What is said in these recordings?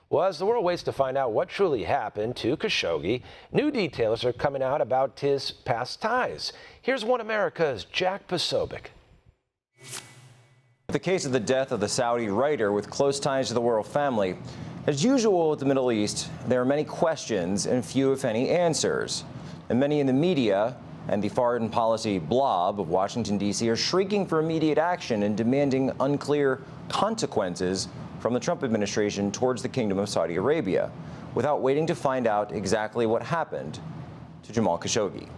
Well, as the world waits to find out what truly happened to Khashoggi, new details are coming out about his past ties. Here's One America's Jack Posobiec. The case of the death of the Saudi writer with close ties to the royal family. As usual with the Middle East, there are many questions and few, if any, answers. And many in the media and the foreign policy blob of Washington, D.C. are shrieking for immediate action and demanding unclear consequences from the Trump administration towards the Kingdom of Saudi Arabia, without waiting to find out exactly what happened to Jamal Khashoggi.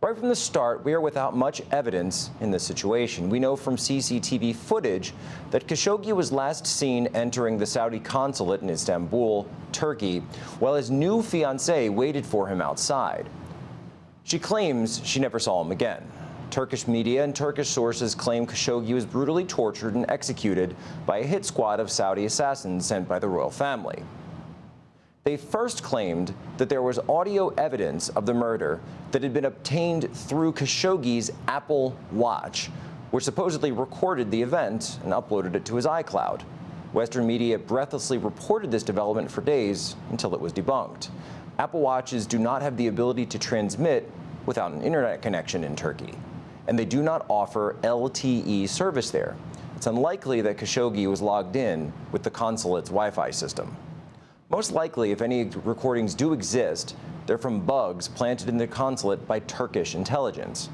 Right from the start, we are without much evidence in this situation. We know from CCTV footage that Khashoggi was last seen entering the Saudi consulate in Istanbul, Turkey, while his new fiancée waited for him outside. She claims she never saw him again. Turkish media and Turkish sources claim Khashoggi was brutally tortured and executed by a hit squad of Saudi assassins sent by the royal family. They first claimed that there was audio evidence of the murder that had been obtained through Khashoggi's Apple Watch, which supposedly recorded the event and uploaded it to his iCloud. Western media breathlessly reported this development for days until it was debunked. Apple Watches do not have the ability to transmit without an internet connection in Turkey, and they do not offer LTE service there. It's unlikely that Khashoggi was logged in with the consulate's Wi-Fi system. Most likely, if any recordings do exist, they're from bugs planted in the consulate by Turkish intelligence.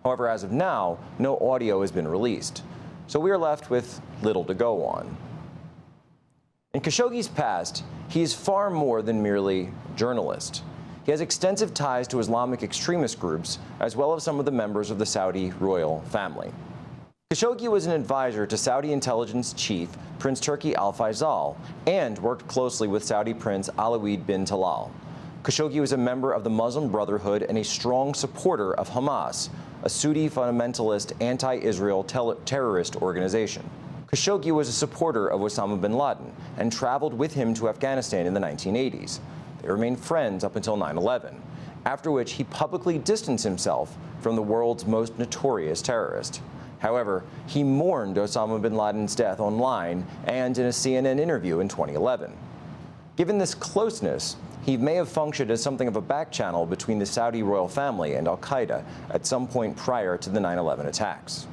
However, as of now, no audio has been released, so we are left with little to go on. In Khashoggi's past, he is far more than merely a journalist. He has extensive ties to Islamic extremist groups, as well as some of the members of the Saudi royal family. Khashoggi was an advisor to Saudi intelligence chief Prince Turki Al Faisal and worked closely with Saudi Prince Alwaleed bin Talal. Khashoggi was a member of the Muslim Brotherhood and a strong supporter of Hamas, a Sunni fundamentalist anti-Israel terrorist organization. Khashoggi was a supporter of Osama bin Laden and traveled with him to Afghanistan in the 1980s. They remained friends up until 9/11, after which he publicly distanced himself from the world's most notorious terrorist. However, he mourned Osama bin Laden's death online and in a CNN interview in 2011. Given this closeness, he may have functioned as something of a back channel between the Saudi royal family and al-Qaeda at some point prior to the 9/11 attacks.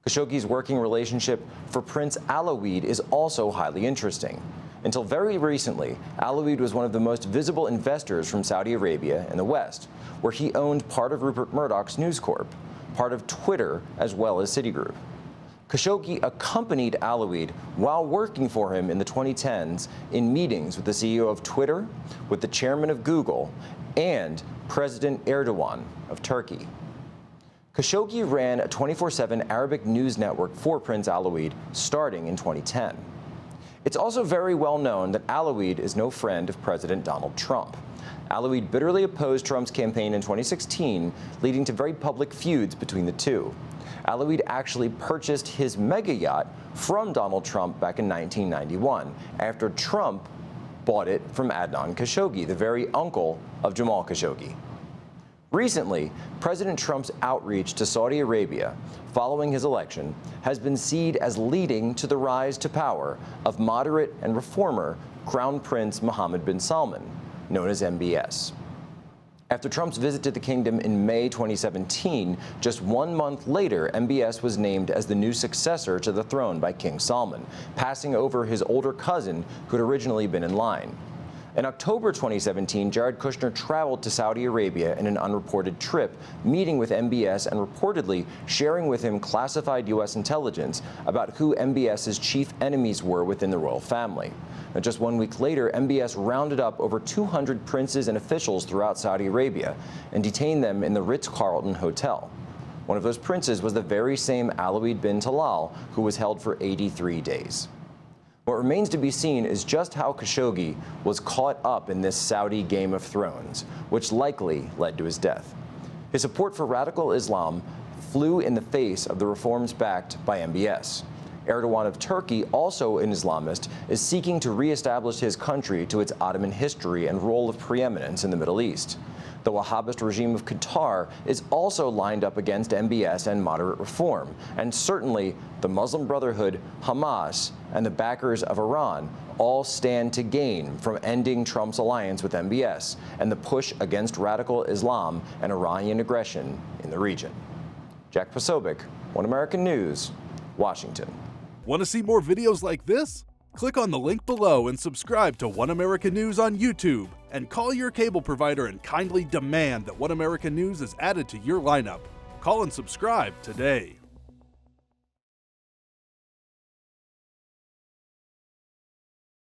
Khashoggi's working relationship for Prince Alwaleed is also highly interesting. Until very recently, Alwaleed was one of the most visible investors from Saudi Arabia in the West, where he owned part of Rupert Murdoch's News Corp, part of Twitter, as well as Citigroup. Khashoggi accompanied Alwaleed while working for him in the 2010s in meetings with the CEO of Twitter, with the chairman of Google, and President Erdogan of Turkey. Khashoggi ran a 24/7 Arabic news network for Prince Alwaleed starting in 2010. It's also very well known that Alwaleed is no friend of President Donald Trump. Alwaleed bitterly opposed Trump's campaign in 2016, leading to very public feuds between the two. Alwaleed actually purchased his mega yacht from Donald Trump back in 1991, after Trump bought it from Adnan Khashoggi, the very uncle of Jamal Khashoggi. Recently, President Trump's outreach to Saudi Arabia following his election has been seen as leading to the rise to power of moderate and reformer Crown Prince Mohammed bin Salman, known as MBS. After Trump's visit to the kingdom in May 2017, just 1 month later, MBS was named as the new successor to the throne by King Salman, passing over his older cousin who had originally been in line. In October 2017, Jared Kushner traveled to Saudi Arabia in an unreported trip, meeting with MBS and reportedly sharing with him classified U.S. intelligence about who MBS's chief enemies were within the royal family. Now, just 1 week later, MBS rounded up over 200 princes and officials throughout Saudi Arabia and detained them in the Ritz-Carlton Hotel. One of those princes was the very same Alwaleed bin Talal, who was held for 83 days. What remains to be seen is just how Khashoggi was caught up in this Saudi Game of Thrones, which likely led to his death. His support for radical Islam flew in the face of the reforms backed by MBS. Erdogan of Turkey, also an Islamist, is seeking to reestablish his country to its Ottoman history and role of preeminence in the Middle East. The Wahhabist regime of Qatar is also lined up against MBS and moderate reform, and certainly the Muslim Brotherhood, Hamas, and the backers of Iran all stand to gain from ending Trump's alliance with MBS and the push against radical Islam and Iranian aggression in the region. Jack Posobiec, One American News, Washington. Want to see more videos like this? Click on the link below and subscribe to One American News on YouTube, and call your cable provider and kindly demand that One American News is added to your lineup. Call and subscribe today.